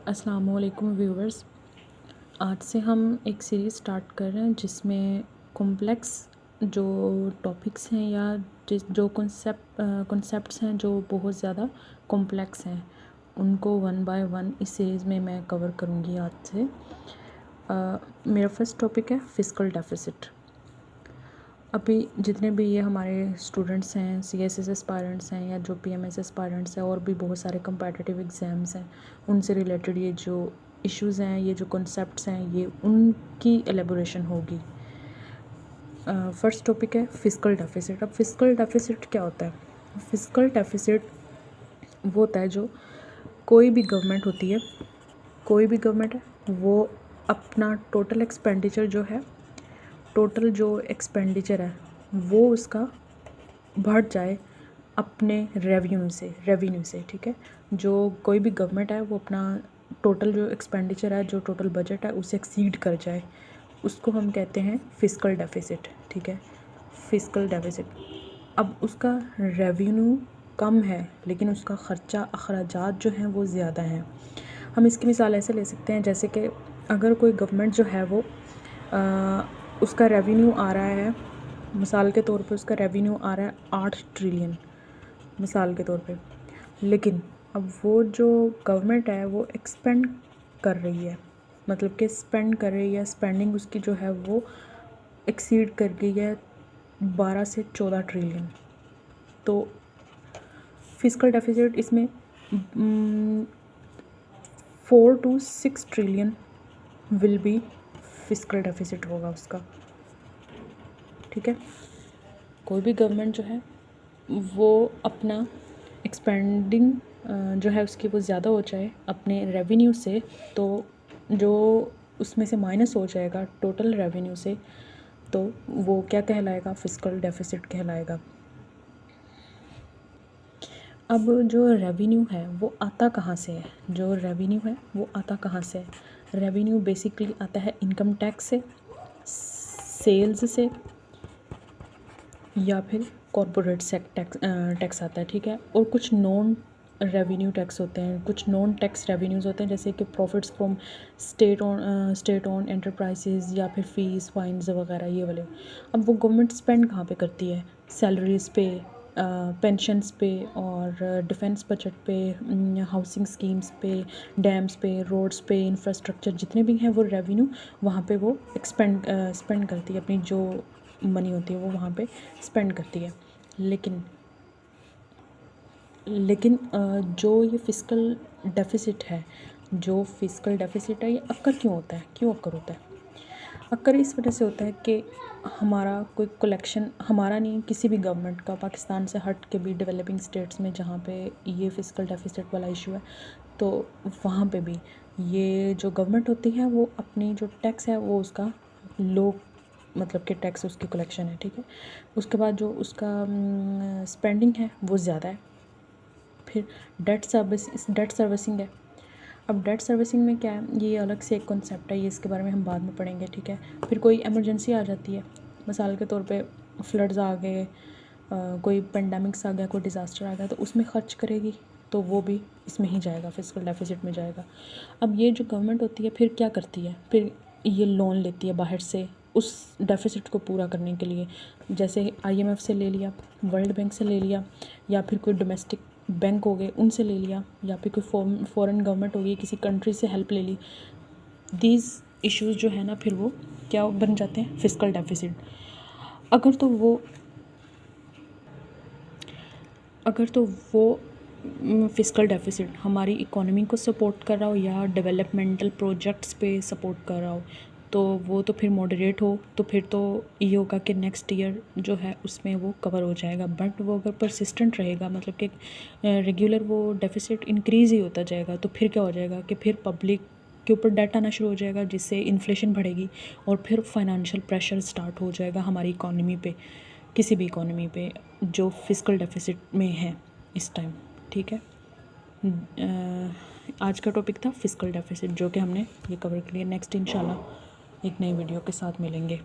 अस्सलाम वालेकुम व्यूवर्स। आज से हम एक सीरीज़ स्टार्ट कर रहे हैं जिसमें कॉम्प्लेक्स जो टॉपिक्स हैं या जो कॉन्सेप्ट्स हैं जो बहुत ज़्यादा कॉम्प्लेक्स हैं उनको वन बाय वन इस सीरीज़ में मैं कवर करूँगी आज से। मेरा फर्स्ट टॉपिक है फ़िस्कल डेफिसिट। अभी जितने भी ये हमारे स्टूडेंट्स हैं, CSS एस्पायरेंट्स हैं या जो PMS एस्पायरेंट्स हैं और भी बहुत सारे कम्पिटिटिव एग्ज़ाम्स हैं, उनसे रिलेटेड ये जो इश्यूज़ हैं, ये जो कॉन्सेप्ट्स हैं, ये उनकी एलेबोरेशन होगी। फर्स्ट टॉपिक है फ़िस्कल डेफिसिट। अब फ़िस्कल डेफिसिट क्या होता है? फ़िस्कल डेफिसिट वो होता है जो कोई भी गवर्नमेंट होती है, कोई भी गवर्नमेंट है, वो अपना टोटल एक्सपेंडिचर जो है, टोटल जो एक्सपेंडिचर है वो उसका बढ़ जाए अपने रेवेन्यू से, ठीक है। जो कोई भी गवर्नमेंट है वो अपना टोटल जो एक्सपेंडिचर है, जो टोटल बजट है, उसे एक्सीड कर जाए, उसको हम कहते हैं फ़िस्कल डेफिसिट, ठीक है। फ़िस्कल डेफिसिट। अब उसका रेवेन्यू कम है लेकिन उसका ख़र्चा अखराजात जो हैं वो ज़्यादा हैं। हम इसकी मिसाल ऐसे ले सकते हैं जैसे कि अगर कोई गवर्नमेंट जो है वो उसका रेवेन्यू आ रहा है, मिसाल के तौर पे उसका रेवेन्यू आ रहा है 8 ट्रिलियन मिसाल के तौर पे, लेकिन अब वो जो गवर्नमेंट है वो एक्सपेंड कर रही है, मतलब कि स्पेंड कर रही है, स्पेंडिंग उसकी जो है वो एक्सीड कर गई है 12 से 14 ट्रिलियन। तो फ़िस्कल डेफिसिट इसमें 4 to 6 trillion will be fiscal deficit होगा उसका, ठीक है। कोई भी गवर्नमेंट जो है वो अपना एक्सपेंडिंग जो है उसकी वो ज़्यादा हो जाए अपने रेवेन्यू से, तो जो उसमें से माइनस हो जाएगा टोटल रेवेन्यू से, तो वो क्या कहलाएगा? फ़िस्कल डेफिसिट कहलाएगा। अब जो रेवेन्यू है वो आता कहाँ से है? जो रेवेन्यू है वो आता कहाँ से है? रेवेन्यू बेसिकली आता है इनकम टैक्स से, सेल्स से, या फिर कॉरपोरेट टैक्स आता है, ठीक है। और कुछ नॉन रेवेन्यू टैक्स होते हैं, कुछ नॉन टैक्स रेवेन्यूज़ होते हैं जैसे कि profits from state own enterprises या फिर फ़ीस फाइन्स वगैरह, ये वाले। अब वो गवर्नमेंट स्पेंड कहाँ पे करती है? सैलरीज़ पे, पेंशन्स पे और डिफेंस बजट पे, हाउसिंग स्कीम्स पे, डैम्स पे, रोड्स पे, इंफ्रास्ट्रक्चर जितने भी हैं वो रेवेन्यू वहाँ पे वो स्पेंड करती है, अपनी जो मनी होती है वो वहाँ पे स्पेंड करती है। लेकिन जो ये फ़िस्कल डेफिसिट है, ये अक्कर क्यों होता है? क्यों अक्कर होता है? अक्कर इस वजह से होता है कि हमारा कोई कलेक्शन, हमारा नहीं, किसी भी गवर्नमेंट का, पाकिस्तान से हट के भी डेवलपिंग स्टेट्स में जहाँ पे ये फ़िस्कल डेफिसिट वाला इशू है, तो वहाँ पे भी ये जो गवर्नमेंट होती है वो अपनी जो टैक्स है वो उसका लो, मतलब कि टैक्स उसकी कलेक्शन है, ठीक है। उसके बाद जो उसका स्पेंडिंग है वो ज़्यादा है। फिर डेट सर्विसिंग है। अब डेट सर्विसिंग में क्या है, ये अलग से एक कॉन्सेप्ट है, ये इसके बारे में हम बाद में पढ़ेंगे, ठीक है। फिर कोई इमरजेंसी आ जाती है, मिसाल के तौर पे फ्लड्स आ गए, कोई पेंडेमिक्स आ गया, कोई डिज़ास्टर आ गया, तो उसमें ख़र्च करेगी, तो वो भी इसमें ही जाएगा, फ़िस्कल डेफिसिट में जाएगा। अब ये जो गवर्नमेंट होती है फिर क्या करती है? फिर ये लोन लेती है बाहर से उस डेफिसिट को पूरा करने के लिए, जैसे IMF से ले लिया, वर्ल्ड बैंक से ले लिया, या फिर कोई डोमेस्टिक बैंक हो गए उनसे ले लिया, या फिर कोई फॉरेन गवर्नमेंट हो गई, किसी कंट्री से हेल्प ले ली। दीज इश्यूज़ जो है ना, फिर वो क्या बन जाते हैं? फ़िस्कल डेफिसिट। अगर तो वो फ़िस्कल डेफिसिट हमारी इकोनॉमी को सपोर्ट कर रहा हो या डेवलपमेंटल प्रोजेक्ट्स पे सपोर्ट कर रहा हो, तो वो तो फिर मॉडरेट हो, तो फिर तो ये होगा कि नेक्स्ट ईयर जो है उसमें वो कवर हो जाएगा। बट वो अगर परसिस्टेंट रहेगा, मतलब कि रेगुलर वो डेफिसिट इंक्रीज़ ही होता जाएगा, तो फिर क्या हो जाएगा कि फिर पब्लिक के ऊपर डेट आना शुरू हो जाएगा, जिससे इन्फ्लेशन बढ़ेगी और फिर फाइनेंशियल प्रेशर स्टार्ट हो जाएगा हमारी इकोनॉमी पे, किसी भी इकोनॉमी पे जो फ़िस्कल डेफिसिट में है इस टाइम, ठीक है। आज का टॉपिक था फ़िस्कल डेफिसिट, जो कि हमने ये कवर कर लिया। नेक्स्ट इंशाल्लाह एक नई वीडियो के साथ मिलेंगे।